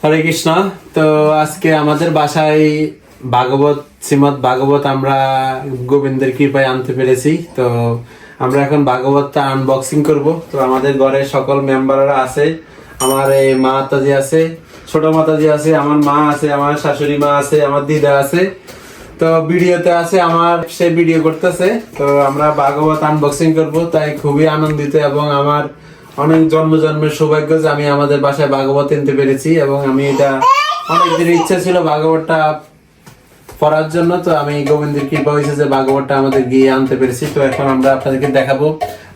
হরে কৃষ্ণ। তো আজকে আমাদের বাসায় ভাগবত, শ্রীমদ ভাগবত আমরা গোবিন্দের কৃপায় আনতে পেরেছি। তো আমরা এখন ভাগবতটা আনবক্সিং করব। তো আমাদের ঘরের সকল মেম্বাররা আছে, আমার এই মাতাজি আছে, ছোট মাতাজি আছে, আমার মা আছে, আমার শাশুড়ি মা আছে, আমার দিদা আছে। তো ভিডিওতে আছে আমার, সে ভিডিও করতেছে। তো আমরা ভাগবত আনবক্সিং করব, তাই খুবই আনন্দিত এবং আমার অনেক জন্মের সৌভাগ্য যে আমি আমাদের বাসায় ভাগবত আনতে পেরেছি। এবং আমি এটা অনেকদিন ইচ্ছা ছিল ভাগবতটা পড়ার জন্য। তো আমি গোবিন্দের কৃপা হয়েছে যে ভাগবতটা আমাদের গিয়ে আনতে পেরেছি। তো এখন আমরা আপনাদেরকে দেখাবো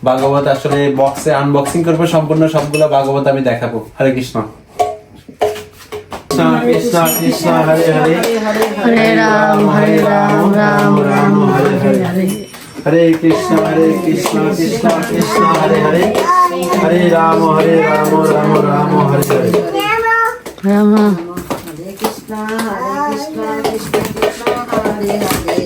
ভাগবত, আসলে বক্সে আনবক্সিং করবো, সম্পূর্ণ সবগুলো ভাগবত আমি দেখাবো। হরে কৃষ্ণ। কৃষ্ণ কৃষ্ণ হরে হরে, হরে রাম রাম রাম হরে হরে। হরে কৃষ্ণ কৃষ্ণ কৃষ্ণ হরে হরে, হরে রাম রাম রাম হরে হরে। রাম হরে কৃষ্ণ কৃষ্ণ কৃষ্ণ হরে হরে।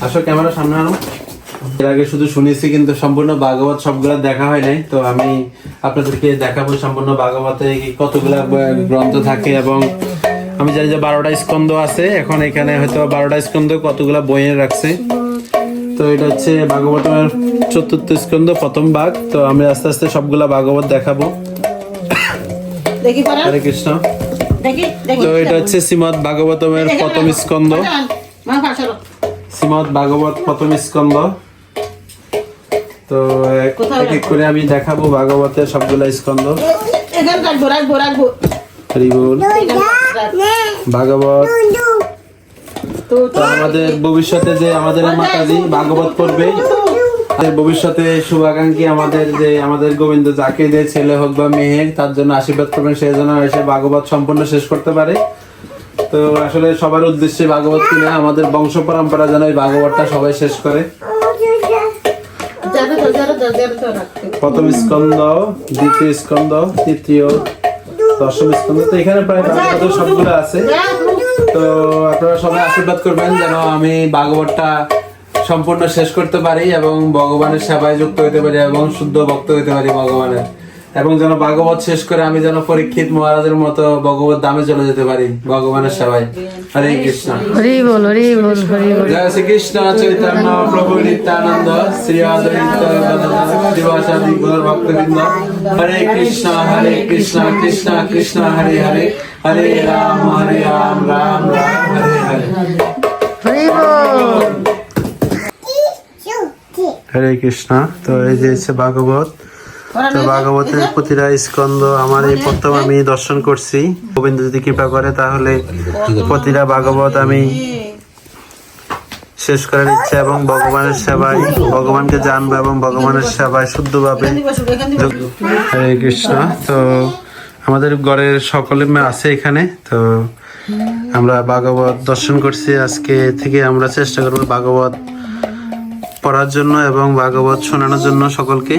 আসো ক্যামেরা সামনে আনো। এর আগে শুধু শুনেছি, কিন্তু সম্পূর্ণ ভাগবত সবগুলা দেখা হয় নাই। তো আমি আপনাদেরকে দেখাবো সম্পূর্ণ ভাগবতে কতগুলা গ্রন্থ থাকে। এবং আমি জানি যে 12টা স্কন্ধ আছে। এখন এখানে হয়তো 12টা স্কন্ধ কতগুলা বইয়ে রাখছে। তো এটা হচ্ছে ভাগবতের 4র্থ স্কন্ধ, প্রথম ভাগ। তো আমি আস্তে আস্তে সবগুলা ভাগবত দেখাবো। দেখি পড়া, হরে কৃষ্ণ। দেখি দেখি। তো এটা হচ্ছে শ্রীমদ ভাগবতমের প্রথম স্কন্ধ, মা পাশারো। শ্রীমদ ভাগবত প্রথম স্কন্ধ। তো এক এক করে আমি দেখাবো ভাগবতের সবগুলা স্কন্ধ। এখানে রাখবো। হরি বল। ভাগবত। তো আমাদের ভবিষ্যতে যে আমাদের মাতাজি ভাগবত পড়বে, আমাদের ভবিষ্যতে শুভাকাঙ্ক্ষী আমাদের যে আমাদের গোবিন্দ যাকে যে ছেলে হোক বা মেয়ে, তার জন্য আশীর্বাদ করবেন, সে যেন এসে ভাগবত সম্পূর্ণ শেষ করতে পারে। তো আসলে সবার উদ্দেশ্যে ভাগবত কিনা, আমাদের বংশ পরম্পরা যেন এই ভাগবতটা সবাই শেষ করে। প্রথম স্কন্ধ, দ্বিতীয় স্কন্ধ, তৃতীয়, দশম স্কন্ধ। তো এখানে প্রায় ভাগবতের সবগুলো আছে। তো আপনারা সবাই আশীর্বাদ করবেন যেন আমি ভাগবতটা সম্পূর্ণ শেষ করতে পারি এবং ভগবানের সেবায় যুক্ত হতে পারি এবং শুদ্ধ ভক্ত হতে পারি ভগবানের। এবং যেন ভাগবত শেষ করে আমি যেন পরীক্ষিত মহারাজের মতো ভগবত ধামে চলে যেতে পারি ভগবানের সেবায়। হরে কৃষ্ণ। হরি বল হরি বল হরি বল। জয় শ্রী কৃষ্ণ চৈতন্য প্রভু নিত্যানন্দ শ্রী অদ্বৈত শিবাসাদি গৌর ভক্তবৃন্দ। হরে কৃষ্ণ কৃষ্ণ কৃষ্ণ হরে হরে, হরে রাম রাম হরে হরে। হরি বল। হরে কৃষ্ণ। তো এই যে হচ্ছে ভাগবত। তো ভাগবতের প্রতিটা স্কন্ধ আমার এই প্রথম আমি দর্শন করছি। গোবিন্দ যদি কৃপা করে তাহলে প্রতিটা ভাগবত আমি শেষ করার ইচ্ছা এবং ভগবানের সেবায় ভগবানকে জানবো এবং ভগবানের সেবায় শুদ্ধভাবে। হরে কৃষ্ণ। তো আমাদের ঘরের সকলে আছে এখানে। তো আমরা ভাগবত দর্শন করছি। আজকে থেকে আমরা চেষ্টা করবো ভাগবত পড়ার জন্য এবং ভাগবত শোনানোর জন্য সকলকে।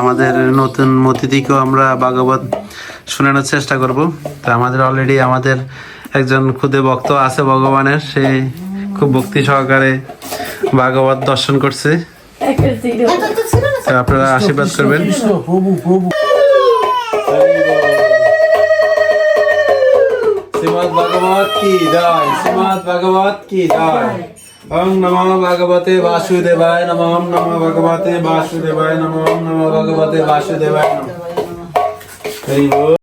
আমাদের নতুন অতিথিকেও আমরা ভাগবত শোনানোর চেষ্টা করব। তো আমাদের অলরেডি আমাদের একজন খুদে ভক্ত আছে ভগবানের, সে খুব ভক্তি সহকারে ভাগবত দর্শন করছে। তো আপনারা আশীর্বাদ করবেন। শ্রীমদ ভাগবত কি জয়, শ্রীমদ ভাগবত কি জয়। ওম নমো ভগবতে বাসুদেবায় নমঃ, ওম নমো ভগবতে বাসুদেবায় নমঃ, ওম নমো ভগবতে বাসুদেবায় নমঃ। হরি বল।